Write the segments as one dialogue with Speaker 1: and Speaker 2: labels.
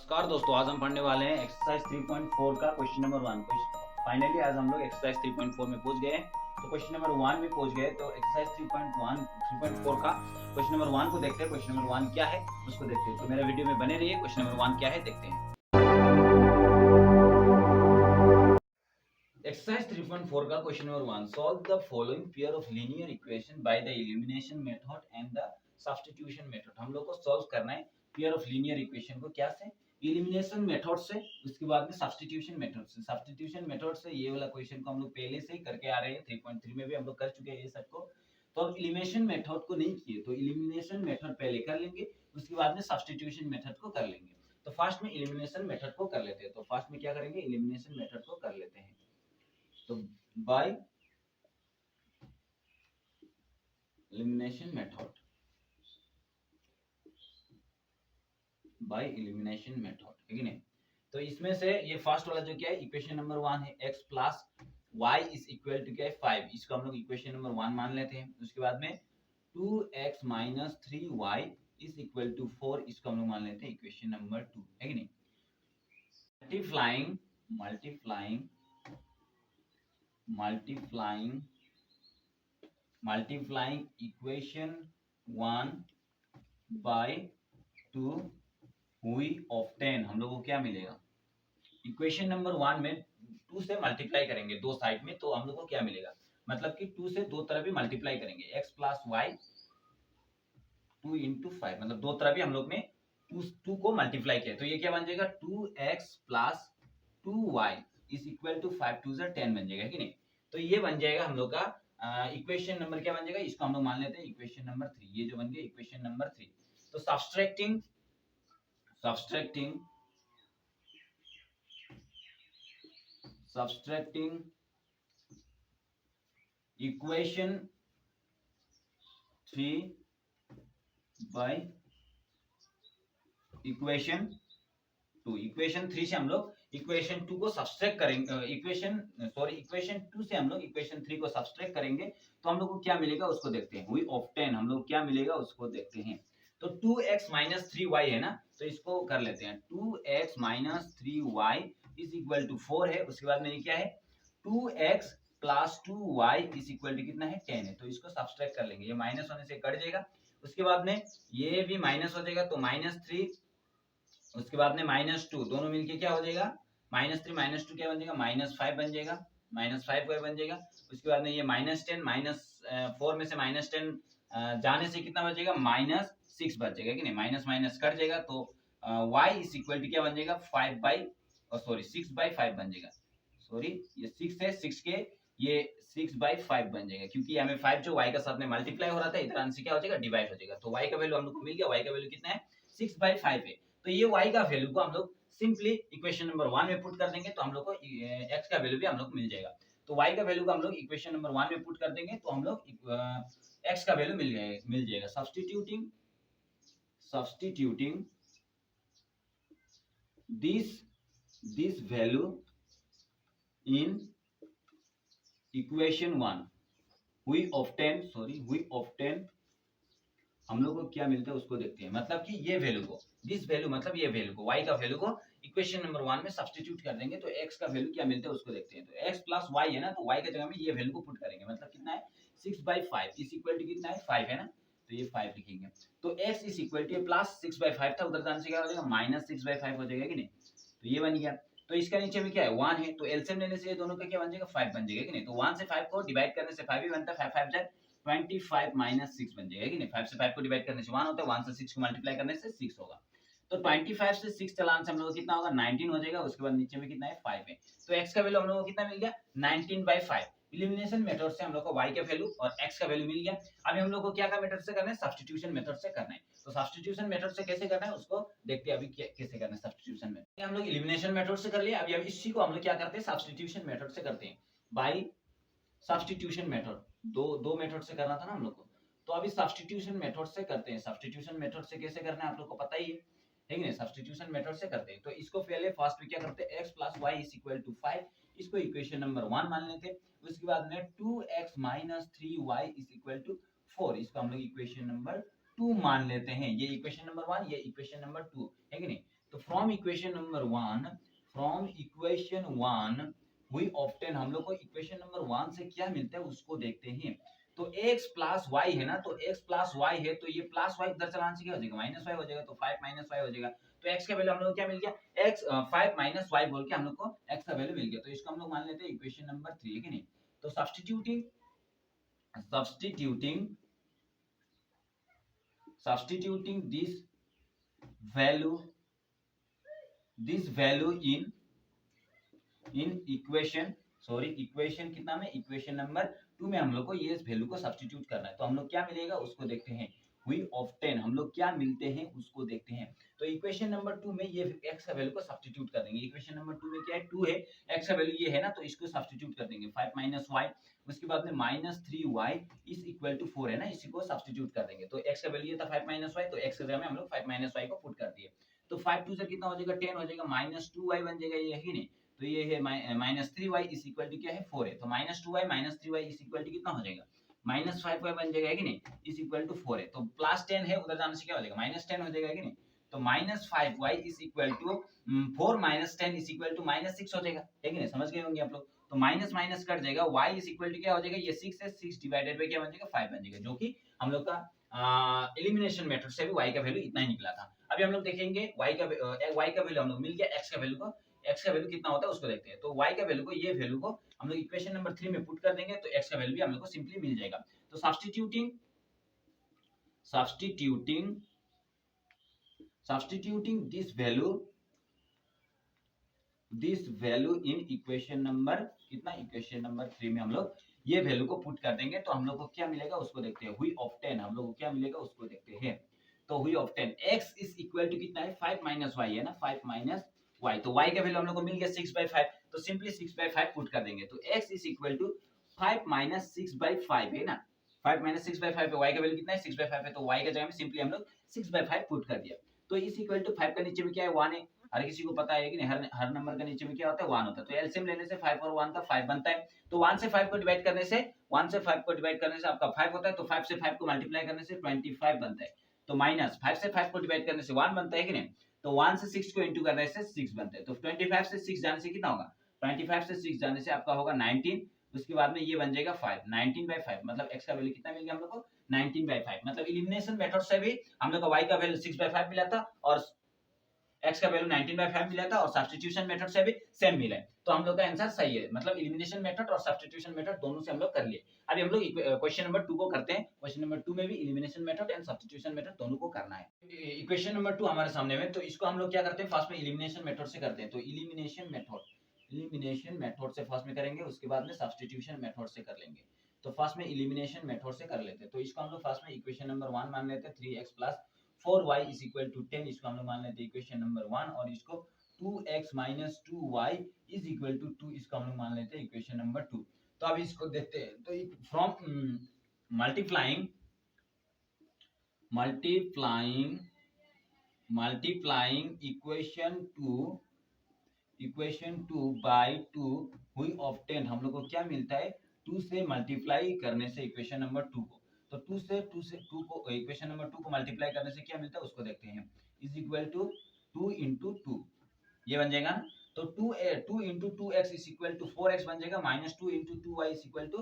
Speaker 1: नमस्कार दोस्तों, आज हम पढ़ने वाले हैं एक्सरसाइज 3.4 का क्वेश्चन नंबर 1। फाइनली आज हम लोग एक्सरसाइज 3.4 में पहुंच गए हैं। तो क्वेश्चन नंबर 1 में पहुंच गए। तो एक्सरसाइज 3.4 का क्वेश्चन नंबर 1 को देखते हैं। क्वेश्चन नंबर 1 क्या है उसको देखते हैं। तो मेरा वीडियो में बने रहिए। क्वेश्चन नंबर 1 क्या है देखते हैं। एक्सरसाइज 3.4 का question number 1, solve the following pair of linear equation by the elimination method and the substitution method. हम लोग को सॉल्व करना है पेयर ऑफ लीनियर इक्वेशन को क्या से, एलिमिनेशन मेथड से, उसके बाद में सब्स्टिट्यूशन मेथड से। सब्स्टिट्यूशन मेथड से ये वाला क्वेश्चन को हम लोग पहले से ही करके आ रहे हैं, 3.3 में भी हम लोग कर चुके हैं ये सब को। तो अब एलिमिनेशन मेथड को नहीं किए तो एलिमिनेशन मेथड पहले कर लेंगे, उसके बाद में सब्स्टिट्यूशन मेथड को कर लेंगे। तो फर्स्ट में एलिमिनेशन मेथड को कर लेते हैं। तो फर्स्ट में क्या करेंगे, एलिमिनेशन मेथड को कर लेते हैं। तो by elimination method, by elimination method है कि नहीं। तो इसमें से ये फर्स्ट वाला जो क्या है, इक्वेशन नंबर 1 है, x plus y is equal to क्या है 5। इसको हम लोग इक्वेशन नंबर 1 मान लेते हैं। उसके बाद में 2x minus 3y is equal to 4, इसको हम लोग मान लेते हैं इक्वेशन नंबर 2 है कि नहीं। Multiplying multiplying multiplying multiplying equation 1 by 2 हुई ऑफ 10, हम लोग को क्या मिलेगा। इक्वेशन नंबर 1 में 2 से मल्टीप्लाई करेंगे दो साइड में, तो हम लोग को क्या मिलेगा, मतलब कि 2 से दो तरफ भी मल्टीप्लाई करेंगे, x प्लस वाई 2 इंटू 5, मतलब दो तरफ भी हम लोग ने 2 को मल्टीप्लाई किया। तो ये क्या बन जाएगा, 2x plus 2y is equal to 5 2 10 बन जाएगा कि नहीं। तो ये बन जाएगा हम लोग का इक्वेशन नंबर क्या बन जाएगा, इसको हम लोग मान लेते हैं इक्वेशन नंबर 3। ये जो बन गया इक्वेशन नंबर 3। तो subtracting equation 3 by equation 2। Equation 3 से हम लोग इक्वेशन 2 को सब्सट्रैक्ट करेंगे, इक्वेशन 2 से हम लोग इक्वेशन 3 को सब्सट्रैक्ट करेंगे। तो हम लोग को क्या मिलेगा उसको देखते हैं। हुई ऑफ 10 हम लोग क्या मिलेगा उसको देखते हैं। तो 2x माइनस 3y है ना, तो इसको कर लेते हैं। 2x minus 3y is equal to 4 है। उसके बाद में ये क्या है, 2x plus 2y is equal to कितना है 10 है। तो इसको सब्सट्रैक्ट कर लेंगे, ये माइनस होने से कट जाएगा। उसके बाद में ये भी माइनस हो जाएगा, तो -3, उसके बाद में -2, दोनों मिलके क्या हो जाएगा, -3 -2 क्या बन जाएगा, -5 बन जाएगा, -5 बन जाएगा। उसके बाद में ये -10 -4 में से -10 जाने से कितना बचेगा, -6 बच जाएगा कि नहीं, माइनस माइनस कट जाएगा। तो y इज इक्वल टू क्या बन जाएगा 6/5 बन जाएगा। सॉरी ये 6 है, 6 के ये 6/5 बन जाएगा, क्योंकि हमें 5 जो y का साथ में मल्टीप्लाई हो रहा था, इधर आंसर क्या हो जाएगा, डिवाइड हो जाएगा। तो y का वैल्यू हम लोग को मिल गया, y का वैल्यू कितना है 6/5 है। तो ये y का वैल्यू को हम लोग सिंपली इक्वेशन नंबर 1 में पुट कर देंगे, तो हम लोग को x का वैल्यू भी हम लोग मिल जाएगा। तो y का वैल्यू को हम लोग इक्वेशन नंबर 1 में पुट कर देंगे, तो हम लोग x का वैल्यू मिल जाएगा। Substituting this value in equation 1 हुई ऑफ 10 हम लोग को क्या मिलता है उसको देखते हैं। मतलब कि ये वैल्यू को, दिस वैल्यू मतलब ये वैल्यू को, y का वैल्यू को इक्वेशन नंबर 1 में सब्स्टिट्यूट कर देंगे, तो x का वैल्यू क्या मिलता है उसको देखते हैं। तो x प्लस y है ना, तो y की जगह में ये वैल्यू को पुट करेंगे, मतलब कितना है 6/5 इज इक्वल टू कितना है 5 है ना, तो ये 5 लिखेंगे। तो x is equal two plus 6/5 था, उधर जाने से क्या हो जाएगा -6/5 हो जाएगा कि नहीं। तो ये बन गया। तो इसका नीचे में क्या है 1 है, तो एलसीएम लेने से ये दोनों का क्या बन जाएगा 5 बन जाएगा कि नहीं। तो 1 से 5 को डिवाइड करने से 5 ही बनता है, 5 5 जाए 25 माइनस 6 बन जाएगा कि नहीं। 5 से 5 को डिवाइड करने से 1 होता है, 1 से 6 को मल्टीप्लाई करने से 6 होगा। तो 25 से 6 चलान से हम लोग को कितना होगा 19 हो जाएगा। उसके बाद नीचे में कितना है 5 है। तो x का वैल्यू हम लोग को कितना मिल गया 19/5। एलिमिनेशन मेथड से हम लोग को y का वैल्यू और x का वैल्यू मिल गया। अभी हम लोग को क्या का मेथड से करना है, सब्स्टिट्यूशन मेथड से करना है। तो सब्स्टिट्यूशन मेथड से कैसे करना है उसको देखते हैं अभी कैसे करना है। सब्स्टिट्यूशन में हम लोग एलिमिनेशन मेथड से कर लिया, अभी इसी को हम लोग क्या करते हैं सब्स्टिट्यूशन मेथड से करते हैं। बाय सब्स्टिट्यूशन मेथड, दो मेथड से करना था ना हम लोग को, तो अभी सब्स्टिट्यूशन मेथड से करते हैं। सब्स्टिट्यूशन मेथड से कैसे करना है आप लोग को पता ही है कि नहीं। सब्स्टिट्यूशन मेथड से करते हैं, तो इसको पहले फर्स्ट में क्या करते हैं, x plus y is equal to 5, इसको इक्वेशन नंबर 1 मान लेते हैं। उसके बाद में 2x minus 3y is equal to 4, इसको हम लोग इक्वेशन नंबर 2 मान लेते हैं। ये इक्वेशन नंबर 1, ये इक्वेशन नंबर 2 है कि नहीं। तो तो from equation number one we obtain, हम लोग को इक्वेशन नंबर 1 से क्या मिलता है उसको देखते हैं। तो x प्लस वाई है ना, तो x प्लस वाई है तो ये प्लस वाई इधर चलाने से क्या हो जाएगा, माइनस वाई हो जाएगा, तो 5 माइनस वाई हो जाएगा। तो x का वैल्यू हम लोग को क्या मिल गया, x 5 माइनस वाई बोल के हम लोग को x का वैल्यू मिल गया। तो इसको हम लोग मान लेते हैं इक्वेशन नंबर 3 है कि नहीं। तो substituting this value in equation कितना में, इक्वेशन नंबर 2 में हम लोग को ये इस वैल्यू को सब्स्टिट्यूट करना है। तो हम लोग क्या मिलेगा उसको देखते हैं। वी ऑब्टेन, हम लोग क्या मिलते हैं उसको देखते हैं। तो इक्वेशन नंबर 2 में ये x का वैल्यू को सब्स्टिट्यूट कर देंगे। इक्वेशन नंबर 2 में क्या है, 2 है, x का वैल्यू ये है ना, तो इसको सब्स्टिट्यूट कर देंगे 5 माइनस वाई, उसके बाद में minus 3y is equal to 4 है ना, इसी को सब्स्टिट्यूट कर देंगे। तो x का वैल्यू ये था 5 माइनस वाई, तो x की जगह में हम लोग 5 माइनस वाई को पुट कर दिए। तो 5 2 से कितना हो जाएगा, 10 हो जाएगा, माइनस 2y बन जाएगा, ये है कि नहीं। तो ये है minus 3y is equal to क्या है, 4 है। तो minus 2y minus 3y is equal to कितना हो जाएगा, माइनस 5y बन जाएगा, है कि नहीं, इज इक्वल टू 4 है। तो प्लस 10 है, उधर जाने से क्या हो जाएगा, माइनस 10 हो जाएगा, है कि नहीं। तो minus 5y is equal to 4 minus 10 is equal to minus 6 हो जाएगा, है कि नहीं, समझ गए होंगे आप लोग। तो माइनस माइनस कट जाएगा, y इज इक्वल टू क्या हो जाएगा, ये 6 है, 6 डिवाइडेड बाय क्या बन जाएगा, 5 बन जाएगा, जो कि हम लोग का एलिमिनेशन मेथड से भी y का वैल्यू इतना ही निकला था। अभी हम लोग देखेंगे y का वैल्यू हम लोग मिल गया, x का वैल्यू कितना होता है उसको देखते हैं। तो y का वैल्यू को, ये वैल्यू को हम लोग इक्वेशन नंबर 3 में पुट कर देंगे, तो x का वैल्यू भी हम लोग को सिंपली मिल जाएगा। तो substituting this value in equation number कितना, इक्वेशन नंबर 3 में हम लोग ये वैल्यू को पुट कर देंगे, तो हम लोग को क्या मिलेगा उसको देखते हैं। वी ऑब्टेन, हम लोग को क्या मिलेगा उसको देखते हैं। तो we obtain x is equal to कितना है, 5 माइनस y है ना, 5 माइनस y। तो y का वैल्यू हम लोग को मिल गया 6/5, तो सिंपली 6/5 पुट कर देंगे। तो x is equal to 5 minus 6/5 है ना, 5 माइनस 6/5 है, y का वैल्यू कितना है, 6/5 है। तो y का जगह में सिंपली हम लोग 6/5 पुट कर दिया। तो इज इक्वल टू 5 का नीचे में क्या है, 1 है। हर किसी को पता है कि नहीं, हर नंबर का नीचे में क्या होता है, 1 होता है। तो एलसीएम लेने से 5 और 1 का 5 बनता है। तो 1 से 5 को डिवाइड करने से, आपका 5 होता है, तो 5 से 5 को मल्टीप्लाई करने से 25 बनता है। तो माइनस 5 से 5 को डिवाइड करने से 1 बनता है कि नहीं। तो 1 से 6 को इंटू करने से 6 बनता है। तो 25 से 6 जाने से कितना होगा, 25 से 6 जाने से आपका होगा 19, उसके बाद में ये बन जाएगा 5, 19/5, मतलब x का वैल्यू कितना मिल गया हम लोग को, 19/5। मतलब एलिमिनेशन मेथड से भी हम लोग को y का वैल्यू 6/5 मिला था और x का वैल्यू 19/5 मिला था, और सब्स्टिट्यूशन मेथड से भी सेम मिला है। तो हम लोग का आंसर सही है, मतलब एलिमिनेशन मेथड और सब्स्टिट्यूशन मेथड दोनों से हम लोग कर लिए। अभी हम लोग क्वेश्चन नंबर 2 को करते हैं। क्वेश्चन नंबर 2 में भी elimination method and substitution method दोनों को करना है। इक्वेशन नंबर 2 हमारे सामने में, तो इसको हम लोग क्या करते हैं, फर्स्ट में एलिमिनेशन मेथड से करते हैं। तो एलिमिनेशन मेथड से फर्स्ट में करेंगे, उसके बाद में सब्स्टिट्यूशन मेथड से कर लेंगे। तो फर्स्ट में एलिमिनेशन मेथड से कर लेते हैं। तो इसको हम लोग फर्स्ट में इक्वेशन नंबर 1 मान लेते हैं, 3x plus 4y is equal to 10, इसको हम लोग मान लेते हैं इक्वेशन नंबर 1, और इसको 2x minus 2y is equal to 2, इसको हम लोग मान लेते हैं इक्वेशन नंबर 2। तो अब इसको देखते हैं। तो from multiplying equation 2 by 2 we obtain, हम लोग को क्या मिलता है, 2 से मल्टीप्लाई करने से इक्वेशन नंबर 2 को, तो 2 से 2 को इक्वेशन नंबर 2 को मल्टीप्लाई करने से क्या मिलता है उसको देखते हैं। इज इक्वल टू 2 इंटू 2, ये बन जाएगा। तो 2 into 2x is equal to 4x बन जाएगा, minus 2 into 2y is equal to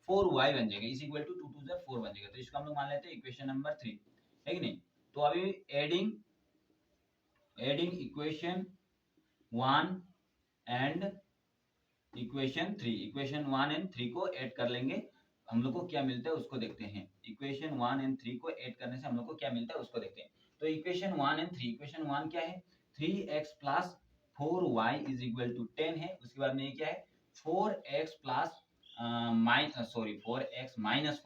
Speaker 1: 4y बन जाएगा, इज इक्वल टू 2 2 से 4 बन जाएगा। तो इसको हम लोग मान लेते हैं इक्वेशन नंबर 3, है कि नहीं। तो अभी एडिंग इक्वेशन 1 एंड इक्वेशन 3 को ऐड कर लेंगे, हम लोग को क्या मिलता है उसको देखते हैं। इक्वेशन 1 एंड 3 को ऐड करने से हम लोग को क्या मिलता है उसको देखते हैं। तो इक्वेशन 1 एंड 3, इक्वेशन 1 क्या है, 3x plus 4y is equal to 10 है। उसके बाद में ये क्या है, 4x plus 4x minus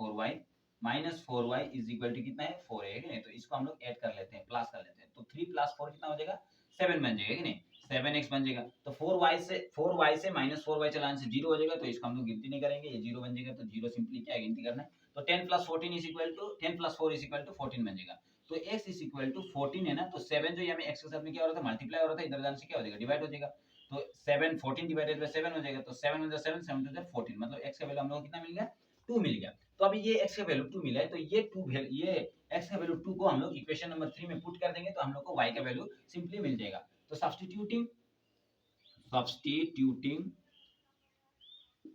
Speaker 1: 4y is equal to कितना है, 4 है कि नहीं। तो इसको हम लोग ऐड कर लेते हैं, प्लस कर लेते हैं। तो 3 प्लस 4 कितना हो जाएगा, 7 बन जाएगा कि नहीं, 7x बन जाएगा। तो 4y से माइनस 4y चलाने से 0 हो जाएगा, तो इसको हम लोग गिनती नहीं करेंगे, ये 0 बन जाएगा। तो 0 सिंपली क्या है, गिनती करना है। तो 10 plus 14 is equal to 10 plus 4 is equal to 14 बन जाएगा। तो x इज इक्वल टू 14 है ना, तो 7 जो यहाँ x के साथ में क्या हो रहा था, मल्टीप्लाई हो रहा था, इधर जाने से क्या हो जाएगा, डिवाइड हो जाएगा। तो 7 14 डिवाइडेड बाय 7 हो जाएगा। तो 7 1 7 7 2 14, मतलब x का वैल्यू हम लोग को कितना मिल गया, 2 मिल गया। तो अभी ये x का वैल्यू 2 मिला है, तो ये x का वैल्यू 2 को हम लोग इक्वेशन नंबर 3 में पुट कर देंगे, तो हम लोग को y का वैल्यू सिंपली मिल जाएगा। तो substituting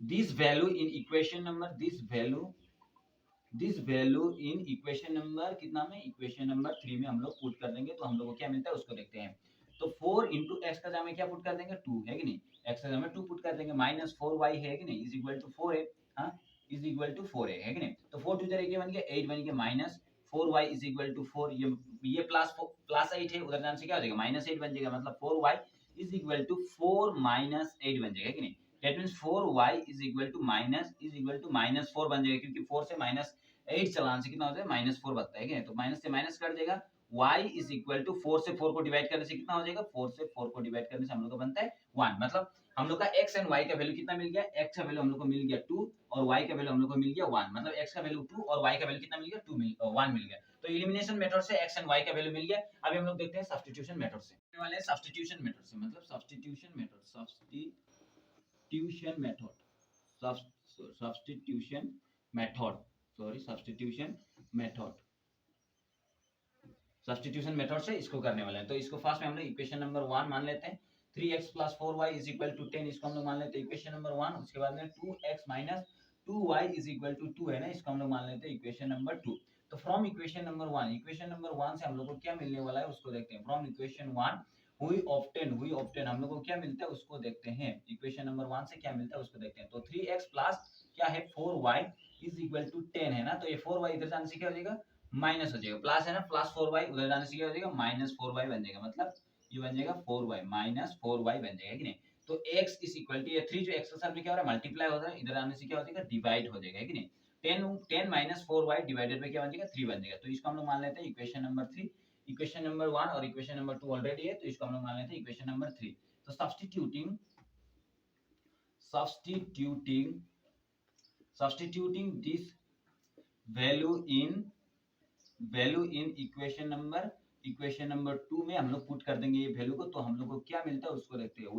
Speaker 1: this value in equation number this value in equation number कितना में, इक्वेशन नंबर 3 में हम लोग पुट कर देंगे, तो हम लोग को क्या मिलता है उसको देखते हैं। तो 4 इंटू एक्स का जगह में क्या पुट कर देंगे 2 है कि नहीं, एक्स का जगह में 2 पुट कर देंगे, माइनस 4y है कि नहीं इज इक्वल टू 4 है, हाँ इज इक्वल टू 4 है कि नहीं। तो 4 टू जरा बन गया 8 बन गया, minus 4y is equal to 4, ये प्लस 8 है, उधर जाने से क्या हो जाएगा माइनस 8 बन जाएगा, मतलब 4y is equal to 4 minus 8 बन जाएगा कि नहीं। That means 4y is equal to minus 4 बन जाएगा, क्योंकि 4 से माइनस 8 चलाने से कितना होता है माइनस 4 बनता है, तो माइनस से माइनस कट जाएगा, y इज इक्वल टू 4 से 4 को डिवाइड करने से कितना हो जाएगा, 4 से 4 को डिवाइड करने से हम लोग का बनता है 1, मतलब हम लोग का x एंड y का वैल्यू कितना मिल गया, x का वैल्यू हम लोग को मिल गया 2 और y का वैल्यू हम लोग को मिल गया 1, मतलब x का वैल्यू 2 और y का वैल्यू कितना मिल गया 1 मिल गया। तो एलिमिनेशन मेथड से x एंड y का वैल्यू मिल गया। अभी हम लोग देखते हैं सब्स्टिट्यूशन मेथड से, वाले सब्स्टिट्यूशन मेथड से, मतलब सब्स्टिट्यूशन मेथड से इसको करने वाले हैं। तो इसको फर्स्ट में हम लोग इक्वेशन नंबर 1 मान लेते हैं, 3x + 4y = 10, इसको हम लोग मान लेते हैं इक्वेशन नंबर 1। उसके बाद में 2x - 2y = 2 है ना, इसको हम लोग मान लेते हैं इक्वेशन नंबर 2। तो फ्रॉम इक्वेशन नंबर 1 से हम लोग को क्या मिलने वाला है उसको देखते हैं। फ्रॉम इक्वेशन 1 we obtain हम लोग को क्या मिलता है उसको देखते हैं। इक्वेशन नंबर 1 से क्या मिलता है उसको देखते हैं। तो 3x प्लस क्या है 4y = 10 है ना, तो ये 4y इधर जाने से क्या हो जाएगा माइनस हो जाएगा, प्लस है ना, प्लस 4y उधर जाने से क्या हो जाएगा माइनस 4y बन जाएगा, मतलब ये बन जाएगा 4y माइनस 4y बन जाएगा कि नहीं। तो x = ये 3 जो x के साथ में क्या हो रहा है मल्टीप्लाई हो रहा है, इधर आने से क्या हो जाएगा डिवाइड हो जाएगा कि नहीं। 10 - 4y डिवाइडेड बाय क्या बन जाएगा 3 बन जाएगा। तो इसको हम लोग मान लेते हैं इक्वेशन नंबर 3। इक्वेशन नंबर 1 और इक्वेशन नंबर 2 ऑलरेडी है, तो इसको हम लोग मान लेते हैं इक्वेशन नंबर 3। तो substituting this value in equation number 2 में हम लोग पुट कर देंगे ये वैल्यू को, तो हम लोग को क्या मिलता है उसको देखते हैं।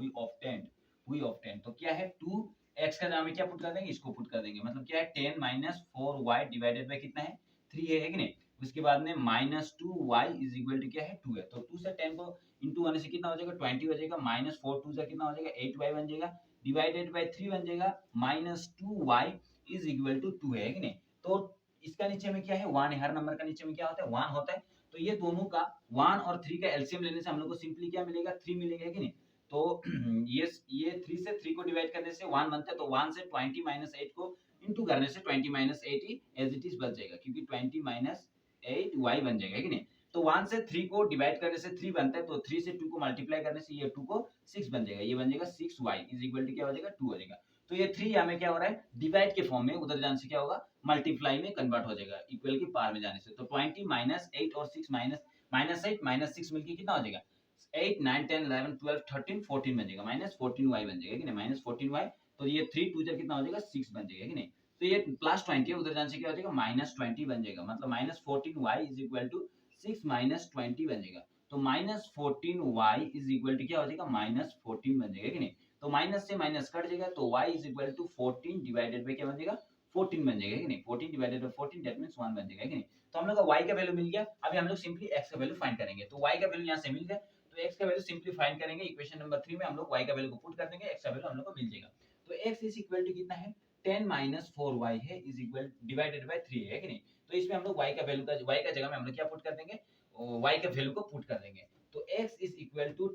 Speaker 1: वी ऑब्टेन तो क्या है 2x का जगह में क्या पुट कर देंगे, इसको पुट कर देंगे, मतलब क्या है 10 - 4y डिवाइडेड बाय कितना है 3 है कि नहीं। उसके बाद में -2y = क्या है 2 है, तो 2 से 10 को इंटू होने से कितना हो जाएगा 20 हो जाएगा, -4 2 से कितना हो जाएगा 8y बन जाएगा, डिवाइडेड बाय 3 बन जाएगा, -2y = 2 है कि नहीं। तो इसका नीचे में क्या है 1 है, हर नंबर का नीचे में क्या होता है 1 होता है। तो ये दोनों का 1 और 3 का एलसीएम लेने से हम लोग को सिंपली क्या मिलेगा 3 मिलेगा कि नहीं। तो ये 3 से 3 को डिवाइड करने से 1 बनता है, तो 1 से 20 - 8 को इंटू करने से 20 - 8 ही एज इट इज बच जाएगा, क्योंकि 20 - 8y बन जाएगा कि नहीं। तो 1 से 3 को डिवाइड करने से 3 बनता है, तो 3 से 2 को मल्टीप्लाई करने से ये 2 को 6 बन जाएगा, ये बन जाएगा 6y = क्या हो जाएगा 2 हो जाएगा। तो ये 3 हमें क्या हो रहा है डिवाइड के फॉर्म में, उधर जाने से क्या होगा मल्टीप्लाई में कन्वर्ट हो जाएगा इक्वल की पावर में जाने से। तो 20 - 8 और 6 -8 - 6 मिलके कितना हो जाएगा 8 9 10 11 12 13 14 बन जाएगा, -14y बन जाएगा कि नहीं, -14y। तो ये 3 2 कितना हो जाएगा 6 बन जाएगा कि नहीं। तो ये +20 है, उधर जाने से क्या हो जाएगा -20 बन जाएगा, मतलब -14y = 6 - 20 बन जाएगा। तो -14y = क्या हो जाएगा -14 बन जाएगा कि नहीं। तो माइनस से माइनस कट जाएगा, तो y = 14 डिवाइडेड बाय क्या बन जाएगा 14 बन जाएगा कि नहीं, 14 डिवाइडेड बाय 14 दैट मींस 1 बन जाएगा कि नहीं। तो हम लोग का y का वैल्यू मिल गया। अभी हम लोग सिंपली x का वैल्यू फाइंड करेंगे। तो y का वैल्यू यहां से मिल गया, तो x का वैल्यू सिंपली फाइंड करेंगे। इक्वेशन नंबर 3 में हम लोग y का वैल्यू को पुट कर देंगे, x का वैल्यू हम लोग को मिल जाएगा। तो x कितना है 10 - 4y है डिवाइडेड बाय 3 है कि नहीं। तो इसमें हम लोग y का जगह में हम लोग क्या पुट कर देंगे y का वैल्यू को पुट कर देंगे। तो x =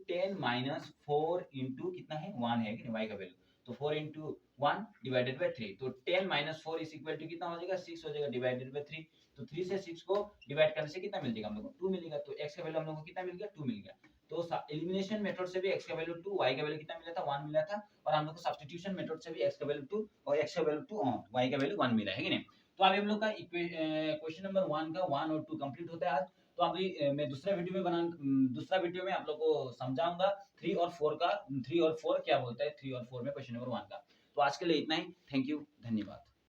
Speaker 1: 10 - 4 इंटू कितना है 1 है कि नहीं y का वैल्यू। तो 4 × 1 डिवाइडेड बाय 3, तो 10 - 4 = कितना हो जाएगा 6 हो जाएगा डिवाइडेड बाय 3। तो 3 से 6 को डिवाइड करने से कितना मिल जाएगा हम लोग को 2 मिलेगा। तो x का वैल्यू हम लोग को कितना मिल गया 2 मिल गया। तो एलिमिनेशन मेथड से भी x का वैल्यू 2 y का वैल्यू कितना मिला था 1 मिला था, और हम लोग को सब्स्टिट्यूशन मेथड से भी x का वैल्यू 2 और x का वैल्यू 2 y का वैल्यू 1 मिला है कि नहीं। तो अभी हम लोग का क्वेश्चन नंबर 1 का 1 और 2 कंप्लीट होता है आज। तो अभी मैं दूसरा वीडियो में आप लोग को समझाऊंगा 3 और 4 क्या बोलता है 3 और 4 में क्वेश्चन नंबर 1 का। तो आज के लिए इतना ही, थैंक यू, धन्यवाद।